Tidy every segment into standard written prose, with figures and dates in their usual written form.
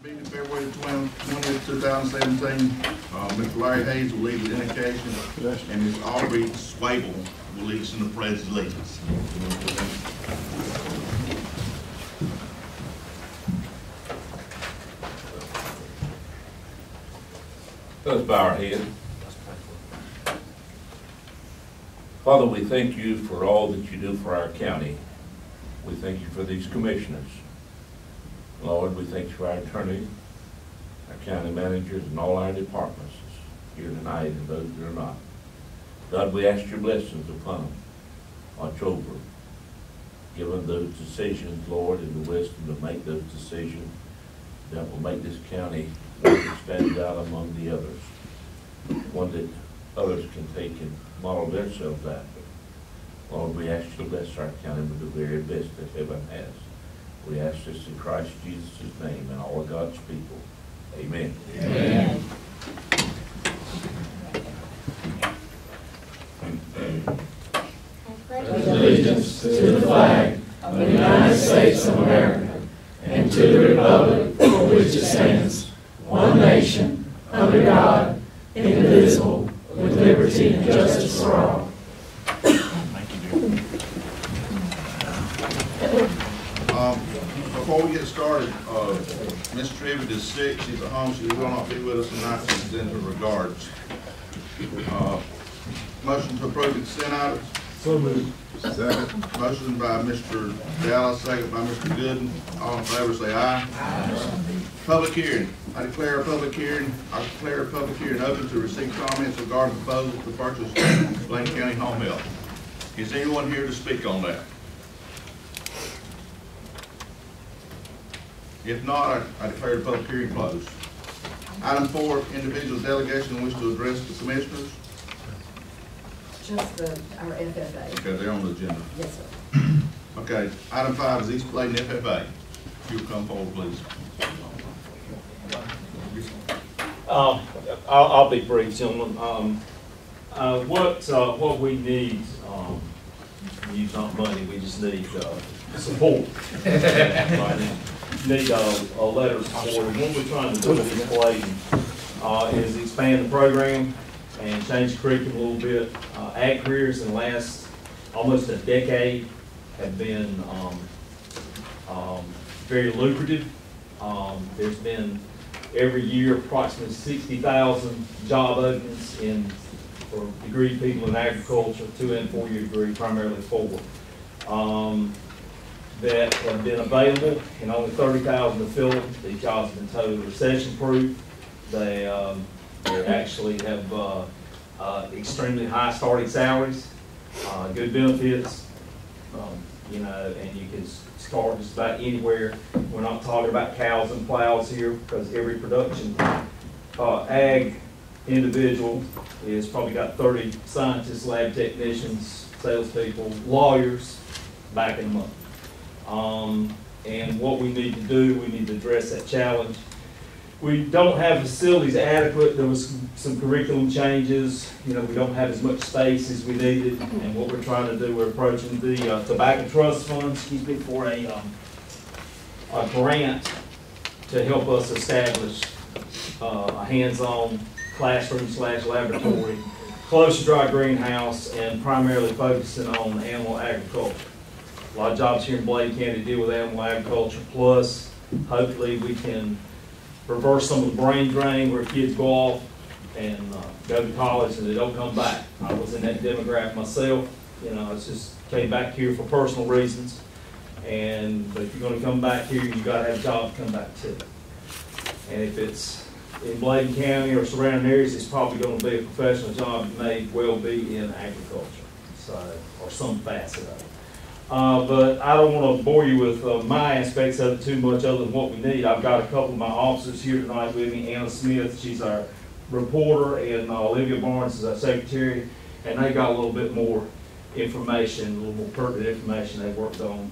Meeting February 20th, 2017. Mr. Larry Hayes will lead the invocation, and Ms. Aubrey Swable will lead us in the pledge of allegiance. Let's bow our head. Father, we thank you for all that you do for our county. We thank you for these commissioners. Lord, we thank you for our attorney, our county managers, and all our departments here tonight and those that are not. God, we ask your blessings upon them. Watch over them. Give them those decisions, Lord, and the wisdom to make those decisions that will make this county one that stands out among the others. One that others can take and model themselves after. Lord, we ask you to bless our county with the very best that heaven has. We ask this in Christ Jesus' name and all of God's people. Amen. Amen. Allegiance to the flag of the United States of America and to the republic for which it stands, one nation, under God, indivisible, with liberty and justice for all. Before we get started, Ms. Tribute is sick. She's at home. She will not be with us tonight. She's in her regards. Motion to approve the consent items. So moved. Second. Motion by Mr. Dallas, second by Mr. Gooden. All in favor say aye. Aye. Public hearing. I declare a public hearing open to receive comments regarding the proposal to purchase Bladen County Home Health. Is anyone here to speak on that? If not, I declare the public hearing closed. Item 4, individual delegation wish to address the commissioners. Just our FFA. Okay, they're on the agenda. Yes, sir. Okay, item 5 is East Bladen FFA. If you'll come forward, please. I'll be brief, gentlemen. What we need, use not money, we just need support. Right? Need a letter of support. And what we're trying to do with this Bladen is expand the program and change the curriculum a little bit. Ag careers in the last almost a decade have been very lucrative. There's been every year approximately 60,000 job openings for degree people in agriculture, 2- and 4-year degree, primarily 4, that have been available, and only 30,000 to fill them. These jobs have been totally recession-proof. They actually have extremely high starting salaries, good benefits, and you can start just about anywhere. We're not talking about cows and plows here, because every production ag individual is probably got 30 scientists, lab technicians, salespeople, lawyers backing them up. And what we need to do, we need to address that challenge. We don't have facilities adequate. There was some curriculum changes. We don't have as much space as we needed. And what we're trying to do, we're approaching the Tobacco Trust Fund, for a grant to help us establish a hands-on classroom/laboratory, close to dry greenhouse, and primarily focusing on animal agriculture. A lot of jobs here in Bladen County deal with animal agriculture, plus hopefully we can reverse some of the brain drain where kids go off and go to college and they don't come back. I was in that demographic myself. I just came back here for personal reasons. But if you're going to come back here, you've got to have a job to come back to. And if it's in Bladen County or surrounding areas, it's probably going to be a professional job. It may well be in agriculture, or some facet of it. But I don't want to bore you with my aspects of it too much other than what we need. I've got a couple of my officers here tonight with me. Anna Smith, she's our reporter, and Olivia Barnes is our secretary, and they got a little bit more information, a little more pertinent information they worked on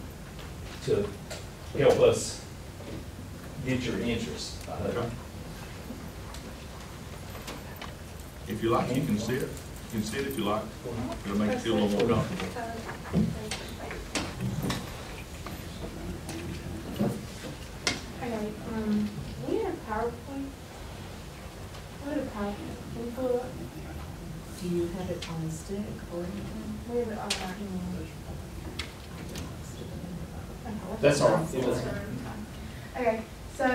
to help us get your interest. Okay. If you like, you can sit. You can sit if you like. It'll make you feel a little more comfortable. Okay, we PowerPoint? What a PowerPoint? Can you pull it up? Do you have it on the stick or anything? We have it on our email. That's all right. It doesn't- Okay, so,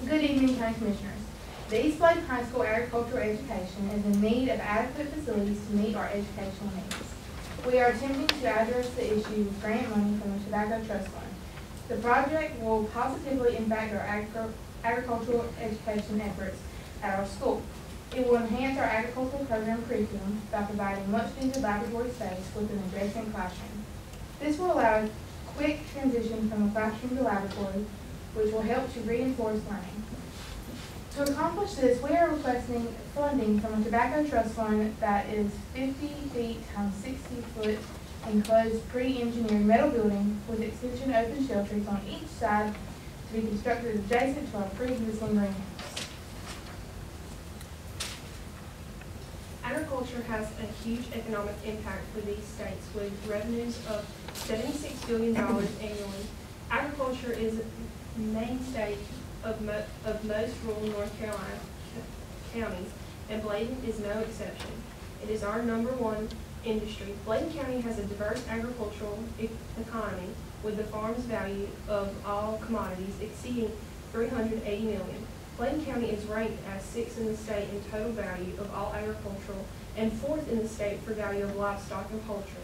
good evening, County Commissioners. The East Bladen High School agricultural education is in need of adequate facilities to meet our educational needs. We are attempting to address the issue with grant money from the Tobacco Trust Fund. The project will positively impact our agricultural education efforts at our school. It will enhance our agricultural program curriculum by providing much-needed laboratory space with an adjacent classroom. This will allow a quick transition from the classroom to laboratory, which will help to reinforce learning. To accomplish this, we are requesting funding from a tobacco trust fund that is 50 feet times 60 foot enclosed pre-engineered metal building with extension open shelters on each side to be constructed adjacent to our pre-existing greenhouse. Agriculture has a huge economic impact for these states with revenues of $76 billion annually. Agriculture is a mainstay of most rural North Carolina counties, and Bladen is no exception. It is our #1 industry. Bladen County has a diverse agricultural economy with the farm's value of all commodities exceeding $380 million. Bladen County is ranked as 6th in the state in total value of all agricultural and 4th in the state for value of livestock and poultry.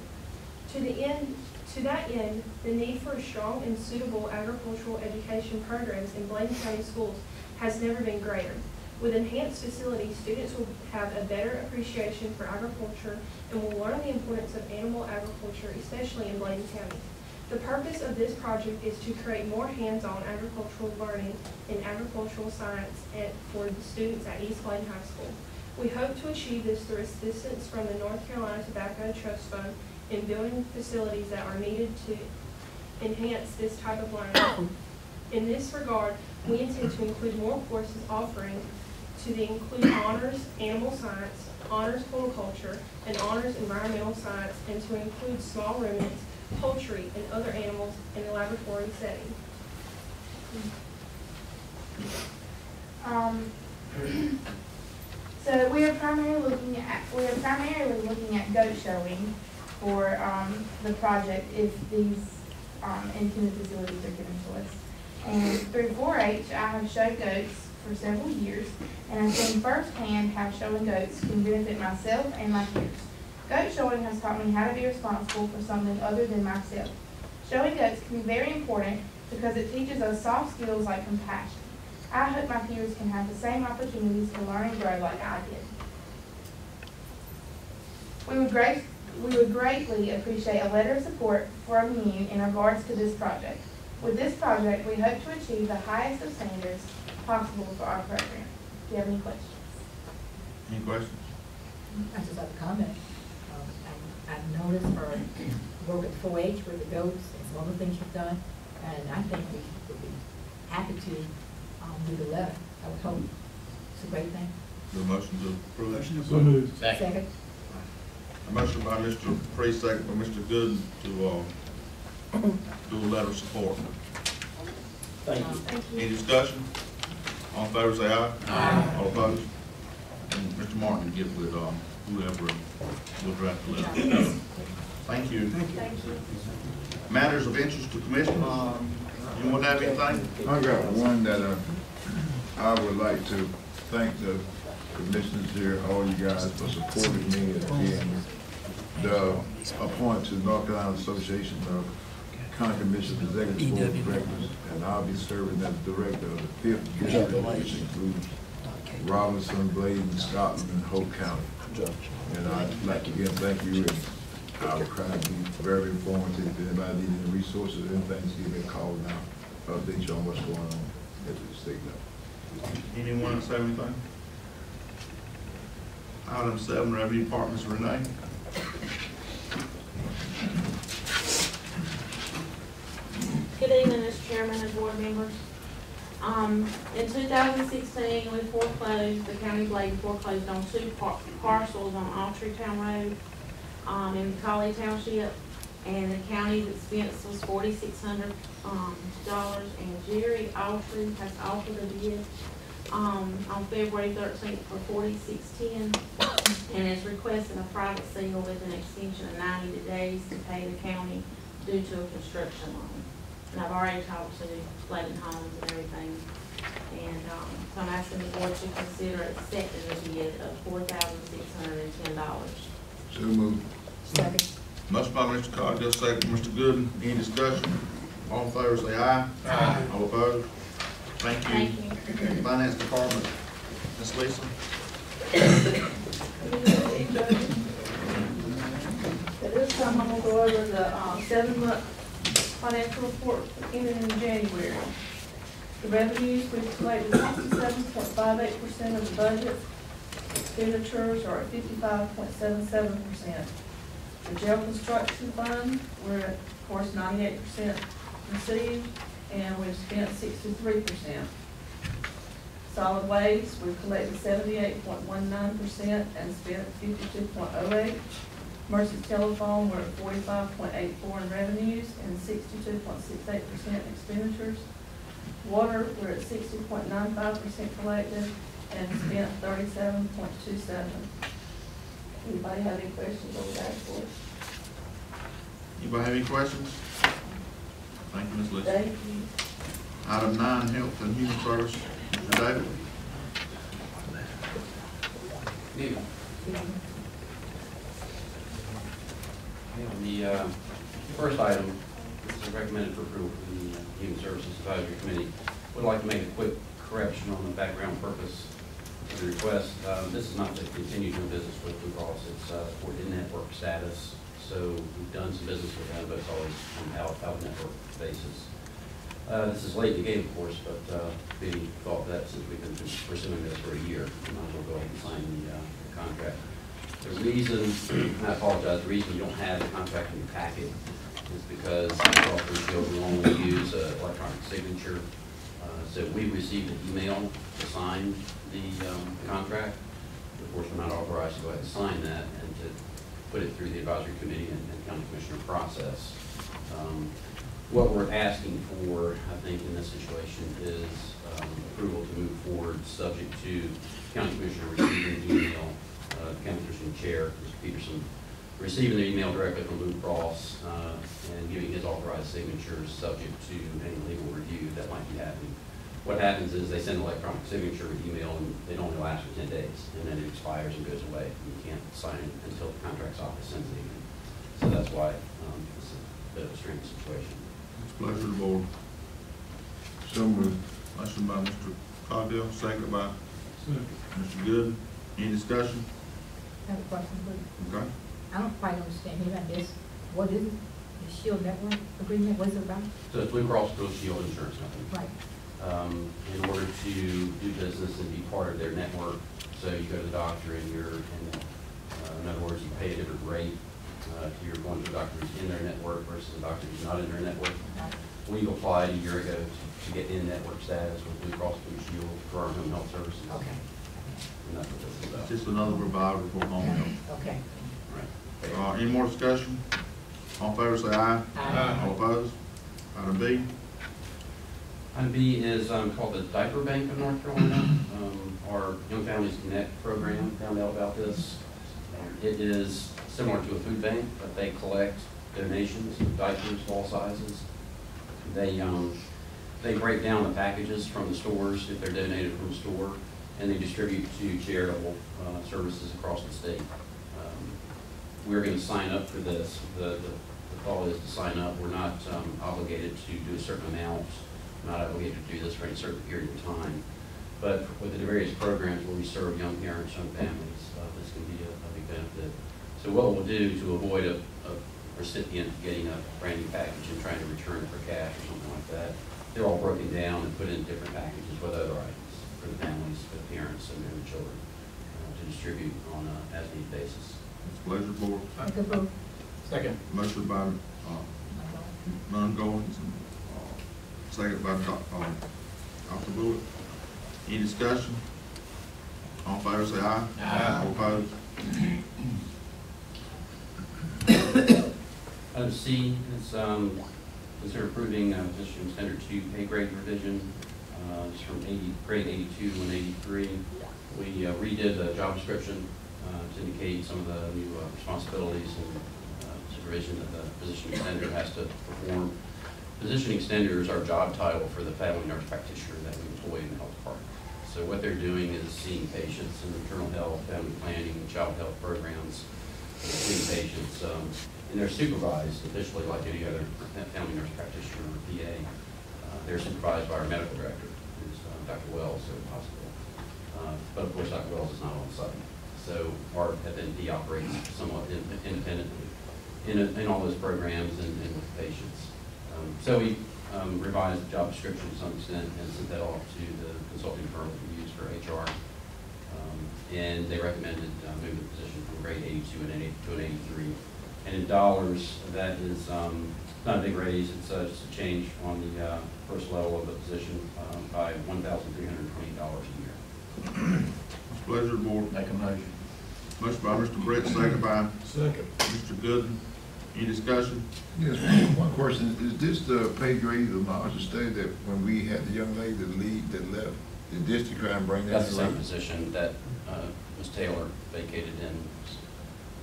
To that end, the need for strong and suitable agricultural education programs in Bladen County schools has never been greater. With enhanced facilities, students will have a better appreciation for agriculture and will learn the importance of animal agriculture, especially in Bladen County. The purpose of this project is to create more hands-on agricultural learning in agricultural science for the students at East Bladen High School. We hope to achieve this through assistance from the North Carolina Tobacco Trust Fund in building facilities that are needed to enhance this type of learning. In this regard, we intend to include more courses offering to include honors animal science, honors horticulture, and honors environmental science, and to include small ruminants, poultry, and other animals in a laboratory setting. So we are primarily looking at goat showing for the project if these intended facilities are given to us. And through 4-H, I have showed goats for several years, and I've seen firsthand how showing goats can benefit myself and my peers. Goat showing has taught me how to be responsible for something other than myself. Showing goats can be very important because it teaches us soft skills like compassion. I hope my peers can have the same opportunities to learn and grow like I did. We would greatly appreciate a letter of support from you in regards to this project. With this project, we hope to achieve the highest of standards possible for our program. Do you have any questions? Any questions? I just have a comment. I've noticed or work at 4-H with the goats and some other things you've done, and I think we would be happy to do the letter. I would hope it's a great thing. The motion to approve. So moved. Second. A motion by Mr. Priest, second by Mr. Gooden to do a letter of support. Thank you. Thank you. Any discussion? All in favor say aye. Aye. All opposed? And Mr. Martin, get with whoever will draft the letter. Thank you. Thank you. Matters of interest to commissioners? You want to have anything? I got one that I would like to thank the commissioners here, all you guys, for supporting me in the appointment to North Carolina Association of County Commissioners Executive Board of Directors, and I'll be serving as director of the 5th district, which includes Robinson, Bladen, Scotland, and Hope County. And I'd like to again thank you, and I'll try to be very informative. If anybody needs any resources or anything, just give me a call now. Update you on what's going on at the state level. Anyone else have anything? Item 7, Revenue Department's Renee. Good evening, Mr. Chairman and board members. In 2016, we foreclosed, the County of Bladen foreclosed on 2 parcels on All Tree Town Road in Colley Township. and the county's expense was $4,600, and Jerry Alford has offered a bid, on February 13th for $4,610, and is requesting a private sale with an extension of 90 days to pay the county due to a construction loan. And I've already talked to Bladen Homes and everything, and, so I'm asking the board to consider accepting the bid of $4,610. So moved. Second. Motion by Mr. Cogdill, second by Mr. Gooden. Any discussion? All in favor say aye. Aye. All opposed? Thank you. Thank you. Finance Department, Ms. Lisa. At this time, I'm gonna go over the 7-month financial report ending in January. The revenues, we've collected 67.58% of the budget. Expenditures are at 55.77%. The jail construction fund, we're at, of course, 98% received, and we've spent 63%. Solid waste, we've collected 78.19% and spent 52.08%. Mercy's telephone, we're at 45.84% in revenues and 62.68% expenditures. Water, we're at 60.95% collected and spent 37.27%. Anybody have any questions on that report? Anybody have any questions? Thank you, Ms. Lisa. Thank you. Item 9, Health and Human Service, Mr. David. The first item, this is recommended for approval from the Human Services Advisory Committee. Would like to make a quick correction on the background purpose of the request. This is not to continue doing business with Blue Cross. It's for in-network status. So we've done some business with them, but it's always on an out-of-network basis. This is late in the game, of course, but being thought that since we've been pursuing this for a year, we might as well go ahead and sign the contract. The reason, and I apologize, the reason you don't have the contract in your packet is because Blue Shield will only use electronic signature. So we received an email to sign the contract. Of course, we're not authorized to go ahead and sign that and to put it through the advisory committee and county commissioner process. What we're asking for, I think, in this situation is approval to move forward, subject to county commissioner receiving the email, county commissioner chair, Mr. Peterson, receiving the email directly from Blue Cross and giving his authorized signatures, subject to any legal review that might be happening. What happens is they send an electronic signature with email, and it only lasts for 10 days, and then it expires and goes away. You can't sign it until the contract's office sends it in. So that's why it's a bit of a strange situation. It's a pleasure of the board. So moved. Motion by Mr. Cogdill, seconded by Mr. Gooden. Any discussion? I have a question, please. Okay. I don't quite understand here about this. What is it? The Shield Network agreement, what is it about? So it's Blue Cross Blue Shield Insurance Company. Right. In order to do business and be part of their network, so you go to the doctor and in other words, you pay a different rate if you're going to a doctor who's in their network versus a doctor who's not in their network. We've applied a year ago to get in-network status with Blue Cross Blue Shield for our home health services. Okay. And that's what this is about. Just another provider for home health. Okay. Right. Any more discussion? All in favor say aye. Aye. All opposed? Item B. Item B is called the Diaper Bank of North Carolina. Our Young Families Connect program found out about this. It is similar to a food bank, but they collect donations of diapers of all sizes. They break down the packages from the stores if they're donated from the store, and they distribute to charitable services across the state. We're going to sign up for this. The call is to sign up. We're not obligated to do a certain amount, not obligated to do this for a certain period of time. But with the various programs where we serve young parents, young families, this can be a big benefit. So what we'll do to avoid a recipient getting a brand new package and trying to return it for cash or something like that, they're all broken down and put in different packages with other items for the families, for the parents, and their children to distribute on an as-need basis. It's a pleasure, board. Make a vote. Second. Motion by non-goings, second by Dr. Bullock. Any discussion? All in favor say aye. Aye. All opposed? Item C is consider approving position standard 2 pay grade revision. It's from grade 82 to 183. We redid the job description to indicate some of the new responsibilities and supervision that the position extender has to perform. Position extender is our job title for the family nurse practitioner that we employ in the health department. So what they're doing is seeing patients in maternal health, family planning, child health programs, seeing patients, and they're supervised officially like any other family nurse practitioner or PA. They're supervised by our medical director, who's Dr. Wells at the hospital. But of course, Dr. Wells is not on site. So our FNP operates somewhat independently in all those programs and with patients. So we revised the job description to some extent and sent that off to the consulting firm that we use for HR. And they recommended moving the position from grade 82 to an 83. And in dollars, that is not a big raise. It's just a change on the first level of the position by $1,320 a year. What's the pleasure of the board? Make a motion. Motion by Mr. Brett, second by Second. Mr. Gooden. Any discussion? Yes, one question, is this the pay grade of my understanding that when we had the young lady that left, the district try and bring that? That's the same position that Ms. Taylor vacated in,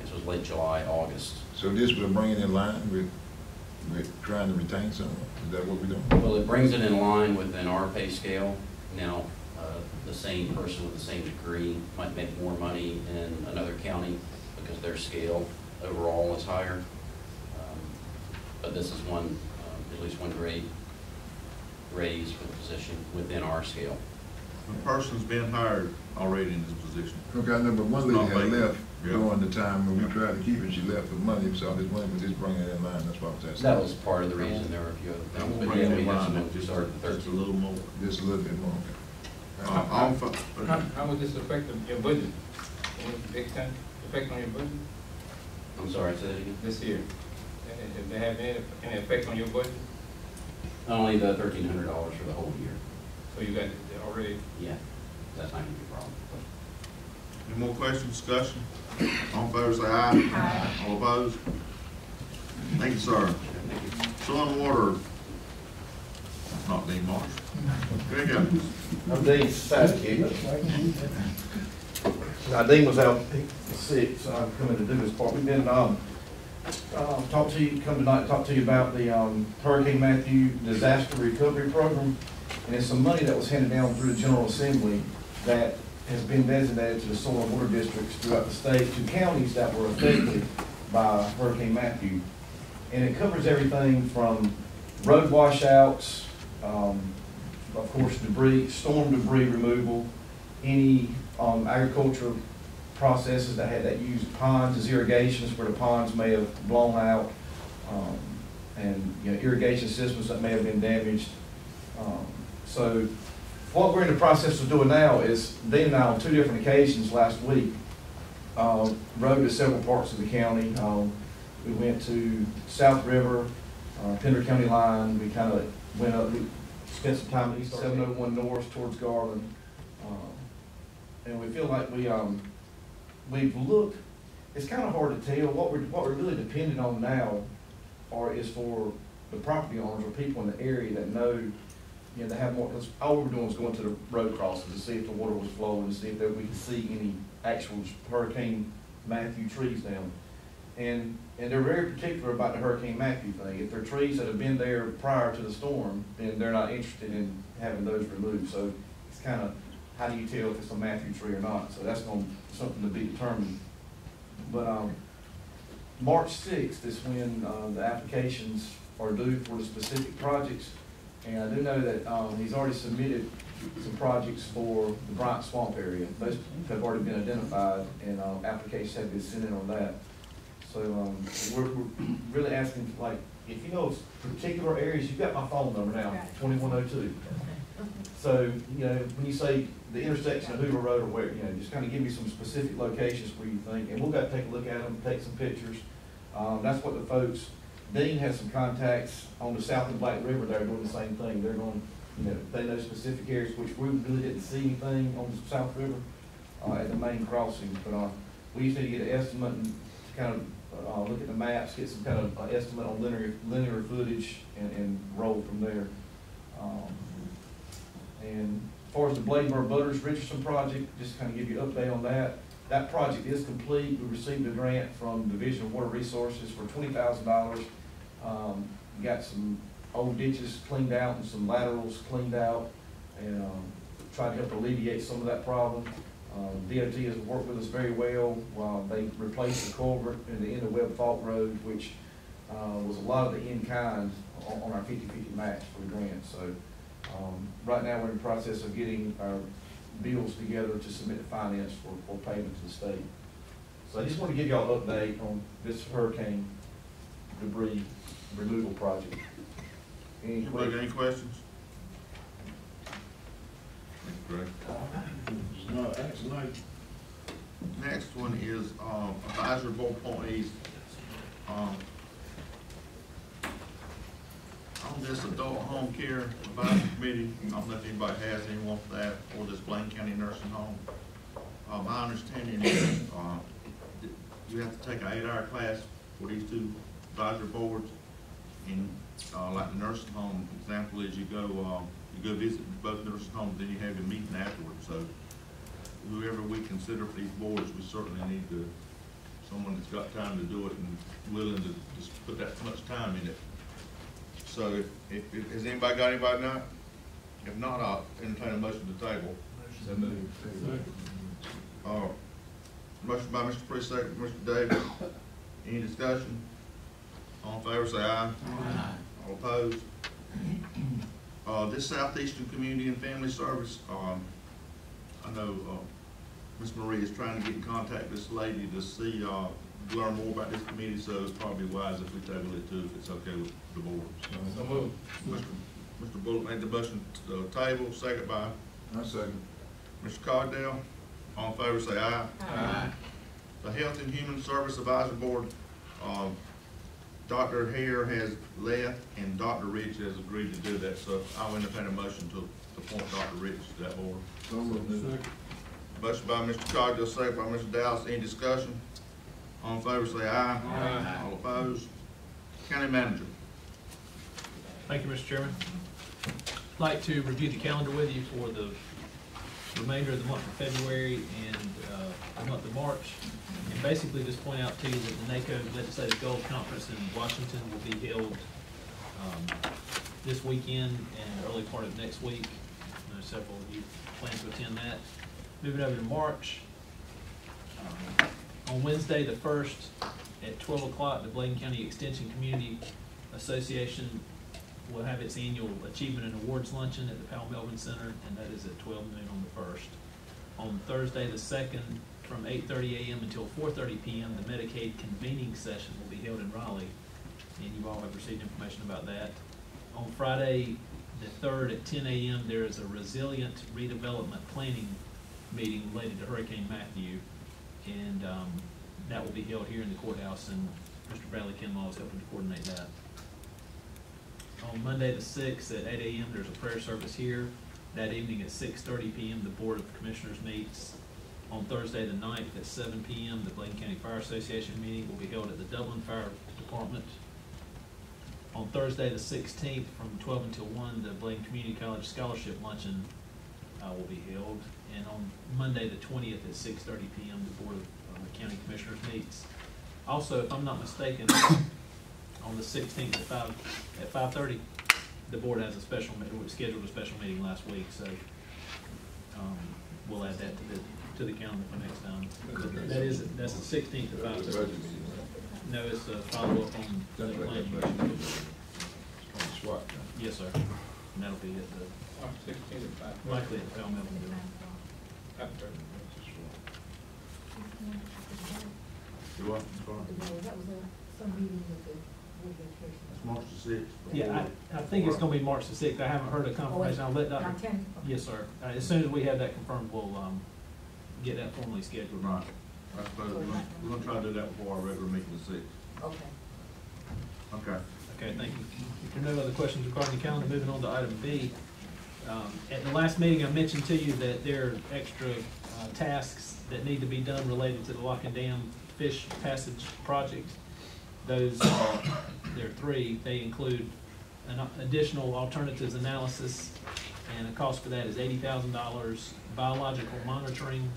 this was late July, August. So this will bring it in line with trying to retain someone? Is that what we're doing? Well, it brings it in line within our pay scale. Now, the same person with the same degree might make more money in another county because their scale overall is higher. But this is one, at least one grade raise for the position within our scale. The person's been hired already in this position. Okay, I know, but one lady had left Yeah. during the time when we tried to keep her, she left for money, so I just wanted to just bring it in line, that's what I was asking. That was part of the reason. There were a few other I'm things, gonna but bring yeah, it we in have line, someone who started the just a 13th. little more. Just a little bit more. How would this affect your budget? Any big time effect on your budget I'm sorry, say that again? this year? Did they have any effect on your budget? Only the $1,300 for the whole year. So you got it already? Yeah, that's not gonna be a problem. Any more questions, discussion? All in favor, say aye. Aye. All opposed? Thank you, sir. Soil and water, not Dean Marsh. Greg Evans. I'm Dean's sidekick. Now, Dean was out sick, so I'm coming to do this part. We've been, come tonight to talk to you about the Hurricane Matthew Disaster Recovery Program. And it's some money that was handed down through the General Assembly that has been designated to the soil and water districts throughout the state, to counties that were affected by Hurricane Matthew. And it covers everything from road washouts, of course, debris, storm debris removal, any agriculture processes that use ponds as irrigations where the ponds may have blown out, and irrigation systems that may have been damaged. So what we're in the process of doing now is, Dean and I on 2 different occasions last week rode to several parts of the county. We went to South River, Pender County line. We kind of went up, we spent some time at East 701 North towards Garland. And we feel like we've looked, it's kind of hard to tell. What we're really dependent on now is for the property owners or people in the area that know, they have more, because all we were doing was going to the road crossings to see if the water was flowing, to see if we could see any actual Hurricane Matthew trees down. And they're very particular about the Hurricane Matthew thing. If they're trees that have been there prior to the storm, then they're not interested in having those removed. So it's kind of, how do you tell if it's a Matthew tree or not? So that's going to be something to be determined. But March 6th is when the applications are due for the specific projects. And I do know that he's already submitted some projects for the Bryant Swamp area. Those have already been identified, and applications have been sent in on that. So we're really asking, like, if you know particular areas, you've got my phone number now, 2102. So, when you say the intersection of Hoover Road or where, just kind of give me some specific locations where you think, and we'll go take a look at them, take some pictures. That's what the folks, Dean has some contacts on the south of Black River. They're doing the same thing. They're going, they know specific areas, which we really didn't see anything on the South River at the main crossing. But we used to get an estimate and kind of, look at the maps, get some kind of estimate on linear footage and roll from there. And as far as the Bladen Butters Richardson project, just kind of give you an update on that. That project is complete. We received a grant from Division of Water Resources for $20,000. Got some old ditches cleaned out and some laterals cleaned out, and tried to help alleviate some of that problem. DOT has worked with us very well while they replaced the culvert in the end of Webb Fault Road, which was a lot of the in-kind on our 50-50 match for the grant. So right now we're in the process of getting our bills together to submit to finance for payment to the state. So I just want to give y'all an update on this hurricane debris removal project. Anybody got any questions? Greg? No, actually, Next one is advisory board appointees. On this adult home care advisory committee, I don't know if anybody has anyone for that, or this Bladen County nursing home. My understanding is you have to take an 8-hour class for these two advisory boards. And like the nursing home example is you go visit both nursing homes, then you have your meeting afterwards. So whoever we consider for these boards, we certainly need someone that's got time to do it and willing to just put that much time in it. So if has anybody got anybody not? If not, I'll entertain a motion to table. Motion by Mr. Priest, second by Mr. Davis. Any discussion? All in favor, say aye. Aye. All opposed? This Southeastern Community and Family Service, I know Ms. Marie is trying to get in contact with this lady to see, learn more about this committee, so it's probably wise if we table it too, if it's okay with the board. So moved. Mr. Bullock made the motion to table, second by I second. Mr. Cardell. All in favor, say aye. Aye. The Health and Human Service Advisory Board, Dr. Hare has left and Dr. Rich has agreed to do that, so I'll entertain a motion to appoint Dr. Rich to that board. So moved. Motion by Mr. Cogdill, second by Mr. Dallas. Any discussion? All in favor, say aye. Aye. All opposed? County Manager. Thank you, Mr. Chairman. I'd like to review the calendar with you for the remainder of the month of February and the month of March. And basically just point out to you that the NACO Legislative Goals Conference in Washington will be held this weekend and early part of next week. I know several of you plan to attend that. Moving over to March, on Wednesday the 1st at 12 o'clock, the Bladen County Extension Community Association will have its annual Achievement and Awards Luncheon at the Powell Melvin Center, and that is at 12 noon on the 1st. On Thursday the 2nd, from 8:30 a.m. until 4:30 p.m., the Medicaid convening session will be held in Raleigh, and you all have received information about that. On Friday the 3rd at 10 a.m., there is a Resilient Redevelopment Planning meeting related to Hurricane Matthew, and that will be held here in the courthouse, and Mr. Bradley Kinlaw is helping to coordinate that. On Monday the 6th at 8 a.m., there's a prayer service here. That evening at 6:30 p.m., the Board of Commissioners meets. On Thursday the 9th at 7 p.m., the Bladen County Fire Association meeting will be held at the Dublin Fire Department. On Thursday the 16th from 12 until 1, the Bladen Community College Scholarship Luncheon will be held. And on Monday the 20th at 6:30 p.m., the Board of County Commissioners meets. Also, if I'm not mistaken, on the 16th at 5:30, the board has a special meeting. We scheduled a special meeting last week, so we'll add that to the calendar for next time. That's the 16th at 5:30. No, it's a follow-up on the planning. Yes, sir. And that'll be at the 16 to 5. likely at the Powell Melvin building. You what? That was some meeting with the Board of Education. It's March the 6th. Yeah, I think it's going to be March the 6th. I haven't heard a confirmation. I'll let Dr. Not 10? Yes, sir. As soon as we have that confirmed, we'll get that formally scheduled. Right. I suppose we're gonna try to do that before our regular meeting the 6th. Okay. Okay. Okay, thank you. If there are no other questions regarding the calendar, moving on to item B. At the last meeting, I mentioned to you that there are extra tasks that need to be done related to the lock and dam fish passage project. Those, there are three. They include an additional alternatives analysis, and the cost for that is $80,000. Biological monitoring,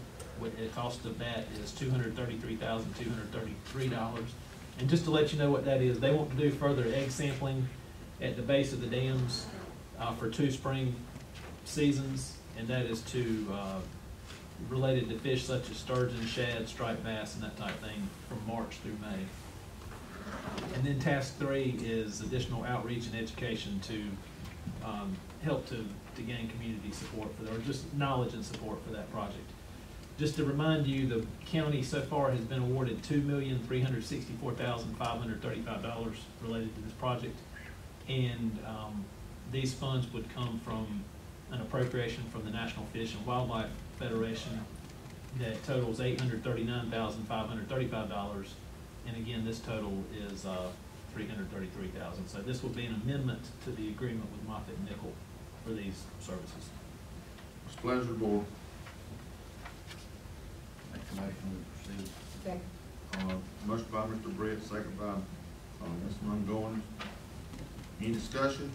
the cost of that is $233,233. And just to let you know what that is, they want to do further egg sampling at the base of the dams for 2 spring seasons, and that is to related to fish such as sturgeon, shad, striped bass, and that type of thing from March through May. And then task 3 is additional outreach and education to help to gain community support for that, or just knowledge and support for that project. Just to remind you, the county so far has been awarded $2,364,535 related to this project. And these funds would come from an appropriation from the National Fish and Wildlife Federation that totals $839,535. And again, this total is $333,000. So this will be an amendment to the agreement with Moffitt and Nickel for these services. It's a pleasure, board. Make a motion to proceed. Second. Motion by Mr. Brett, second by Ms. Montgomery. Any discussion?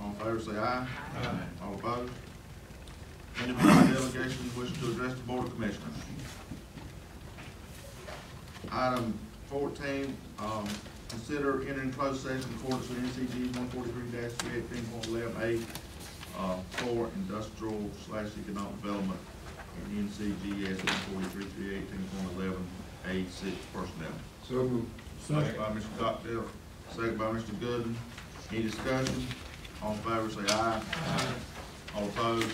All in favor say aye. Aye. All opposed? Any delegation wishing to address the Board of Commissioners? Item 14, consider entering closed session in accordance with NCG 143-318.11A for industrial / economic development and NCGS 143-318.11A6 personnel. So moved. Motion by Mr. Stockdale, second by Mr. Gooden. Any discussion? All in favor say aye. Aye. All opposed?